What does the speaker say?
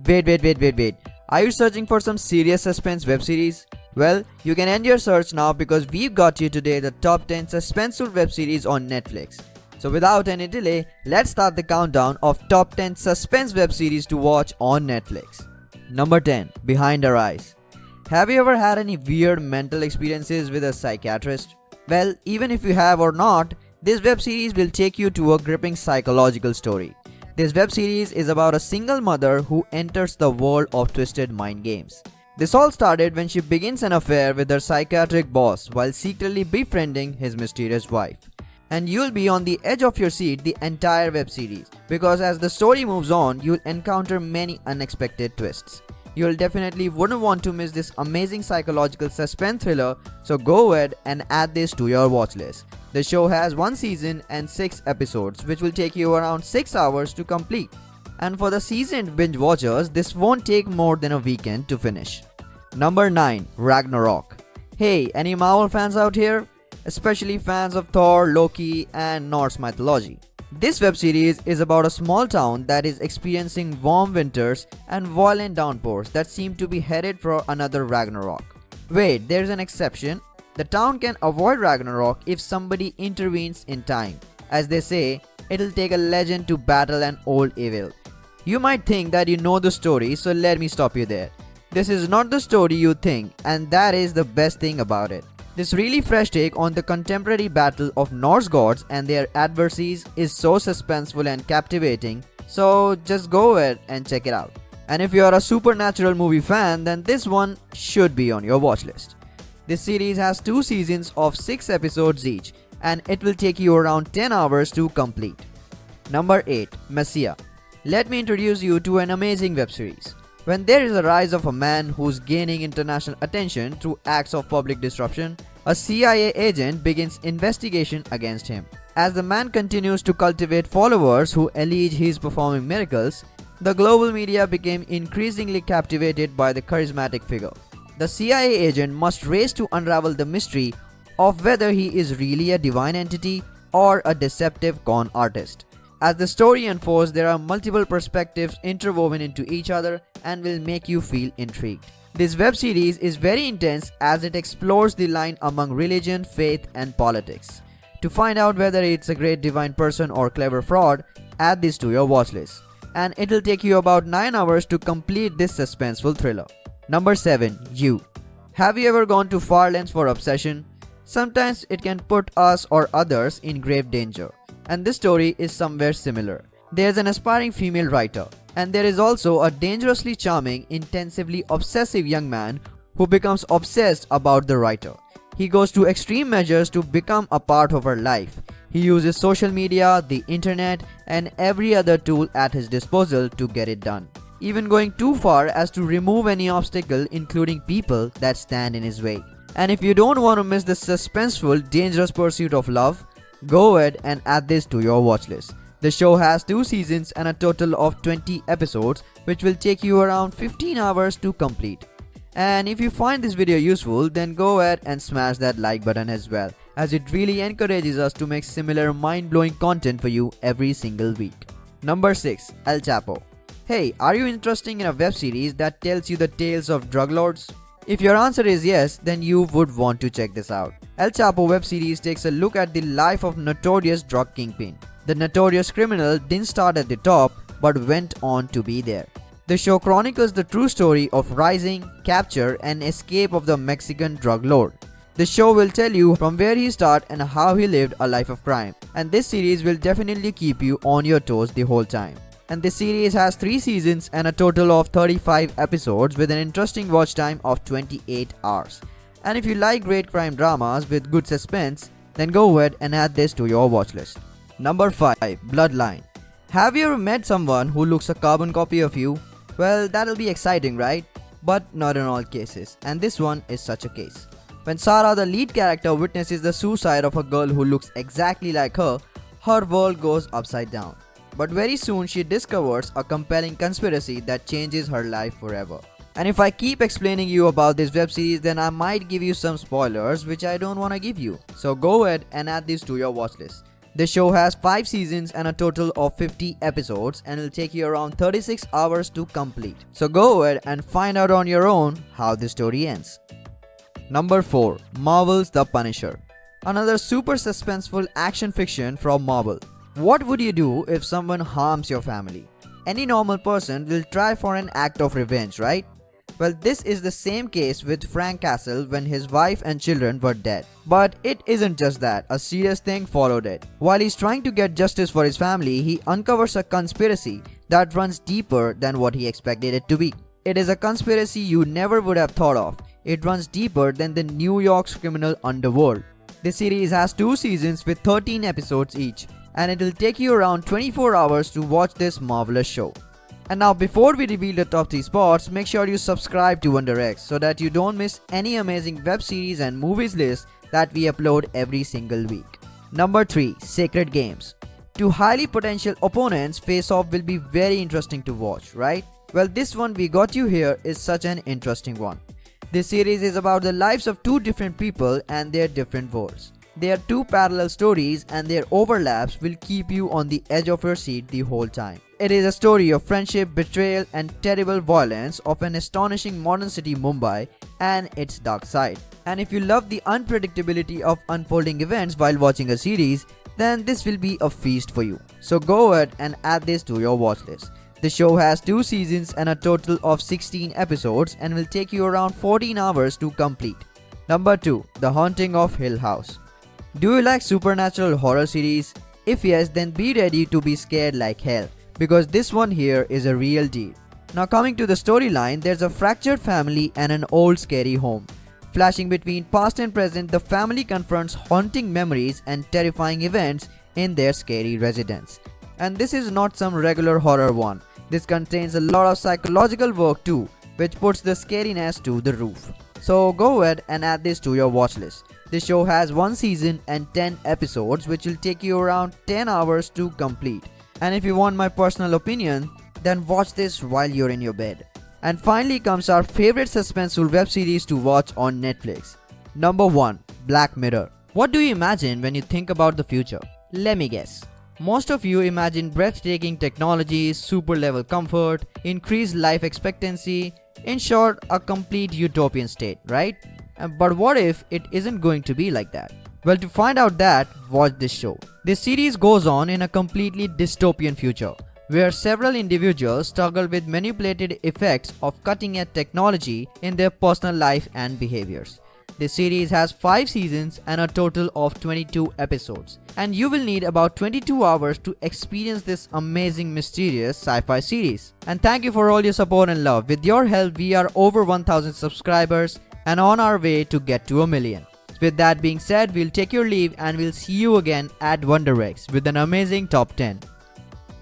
Wait. Are you searching for some serious suspense web series? Well, you can end your search now because we've got you today the top 10 suspenseful web series on Netflix. So without any delay, let's start the countdown of top 10 suspense web series to watch on Netflix. Number 10. Behind Our Eyes. Have you ever had any weird mental experiences with a psychiatrist? Well, even if you have or not, this web series will take you to a gripping psychological story. This web series is about a single mother who enters the world of twisted mind games. This all started when she begins an affair with her psychiatric boss while secretly befriending his mysterious wife. And you'll be on the edge of your seat the entire web series because as the story moves on, you'll encounter many unexpected twists. You'll definitely wouldn't want to miss this amazing psychological suspense thriller, so go ahead and add this to your watch list. The show has 1 season and 6 episodes, which will take you around 6 hours to complete. And for the seasoned binge watchers, this won't take more than a weekend to finish. Number 9. Ragnarok. Hey, any Marvel fans out here? Especially fans of Thor, Loki, and Norse mythology. This web series is about a small town that is experiencing warm winters and violent downpours that seem to be headed for another Ragnarok. Wait, there's an exception. The town can avoid Ragnarok if somebody intervenes in time. As they say, it'll take a legend to battle an old evil. You might think that you know the story, so let me stop you there. This is not the story you think, and that is the best thing about it. This really fresh take on the contemporary battle of Norse gods and their adversaries is so suspenseful and captivating, so just go ahead and check it out. And if you are a supernatural movie fan, then this one should be on your watch list. This series has 2 seasons of 6 episodes each, and it will take you around 10 hours to complete. Number 8. Messiah. Let me introduce you to an amazing web series. When there is a rise of a man who's gaining international attention through acts of public disruption, a CIA agent begins investigation against him. As the man continues to cultivate followers who allege he's performing miracles, the global media became increasingly captivated by the charismatic figure. The CIA agent must race to unravel the mystery of whether he is really a divine entity or a deceptive con artist. As the story unfolds, there are multiple perspectives interwoven into each other and will make you feel intrigued. This web series is very intense as it explores the line among religion, faith, and politics. To find out whether it's a great divine person or clever fraud, add this to your watch list. And it'll take you about 9 hours to complete this suspenseful thriller. Number 7. You. Have you ever gone to far lengths for obsession? Sometimes it can put us or others in grave danger. And this story is somewhere similar. There's an aspiring female writer, and there is also a dangerously charming, intensively obsessive young man who becomes obsessed about the writer. He goes to extreme measures to become a part of her life. He uses social media, the internet, and every other tool at his disposal to get it done, even going too far as to remove any obstacle, including people that stand in his way. And if you don't want to miss the suspenseful, dangerous pursuit of love, go ahead and add this to your watch list. The show has 2 seasons and a total of 20 episodes, which will take you around 15 hours to complete. And if you find this video useful, then go ahead and smash that like button as well, as it really encourages us to make similar mind-blowing content for you every single week. Number 6. El Chapo. Hey, are you interested in a web series that tells you the tales of drug lords? If your answer is yes, then you would want to check this out. El Chapo web series takes a look at the life of notorious drug kingpin. The notorious criminal didn't start at the top, but went on to be there. The show chronicles the true story of rising, capture, and escape of the Mexican drug lord. The show will tell you from where he started and how he lived a life of crime. And this series will definitely keep you on your toes the whole time. And this series has 3 seasons and a total of 35 episodes with an interesting watch time of 28 hours. And if you like great crime dramas with good suspense, then go ahead and add this to your watch list. Number 5. Bloodline. Have you ever met someone who looks a carbon copy of you? Well, that'll be exciting, right? But not in all cases, and this one is such a case. When Sarah, the lead character, witnesses the suicide of a girl who looks exactly like her world goes upside down. But very soon she discovers a compelling conspiracy that changes her life forever. And if I keep explaining you about this web series, then I might give you some spoilers which I don't want to give you. So go ahead and add this to your watch list. The show has 5 seasons and a total of 50 episodes and it'll take you around 36 hours to complete. So go ahead and find out on your own how the story ends. Number 4. Marvel's The Punisher. Another super suspenseful action fiction from Marvel. What would you do if someone harms your family? Any normal person will try for an act of revenge, right? Well, this is the same case with Frank Castle when his wife and children were dead. But it isn't just that, a serious thing followed it. While he's trying to get justice for his family, he uncovers a conspiracy that runs deeper than what he expected it to be. It is a conspiracy you never would have thought of. It runs deeper than the New York's criminal underworld. The series has 2 seasons with 13 episodes each, and it'll take you around 24 hours to watch this marvelous show. And now before we reveal the top 3 spots, make sure you subscribe to WonderX so that you don't miss any amazing web series and movies lists that we upload every single week. Number 3. Sacred Games. 2 highly potential opponents face off will be very interesting to watch, right? Well, this one we got you here is such an interesting one. This series is about the lives of 2 different people and their different worlds. They are 2 parallel stories and their overlaps will keep you on the edge of your seat the whole time. It is a story of friendship, betrayal and terrible violence of an astonishing modern city Mumbai and its dark side. And if you love the unpredictability of unfolding events while watching a series, then this will be a feast for you. So go ahead and add this to your watch list. The show has 2 seasons and a total of 16 episodes and will take you around 14 hours to complete. Number 2. The Haunting of Hill House. Do you like supernatural horror series? If yes, then be ready to be scared like hell, because this one here is a real deal. Now coming to the storyline, there's a fractured family and an old scary home. Flashing between past and present, the family confronts haunting memories and terrifying events in their scary residence. And this is not some regular horror one. This contains a lot of psychological work too, which puts the scariness to the roof. So go ahead and add this to your watch list. The show has 1 season and 10 episodes which will take you around 10 hours to complete. And if you want my personal opinion, then watch this while you're in your bed. And finally comes our favorite suspenseful web series to watch on Netflix. Number 1. Black Mirror. What do you imagine when you think about the future? Let me guess. Most of you imagine breathtaking technologies, super level comfort, increased life expectancy, in short, a complete utopian state, right? But what if it isn't going to be like that? Well, to find out that, watch this show. This series goes on in a completely dystopian future, where several individuals struggle with manipulated effects of cutting-edge technology in their personal life and behaviors. This series has 5 seasons and a total of 22 episodes, and you will need about 22 hours to experience this amazing mysterious sci-fi series. And thank you for all your support and love. With your help, we are over 1000 subscribers and on our way to get to 1 million. With that being said, we'll take your leave and we'll see you again at WonderX with an amazing top 10.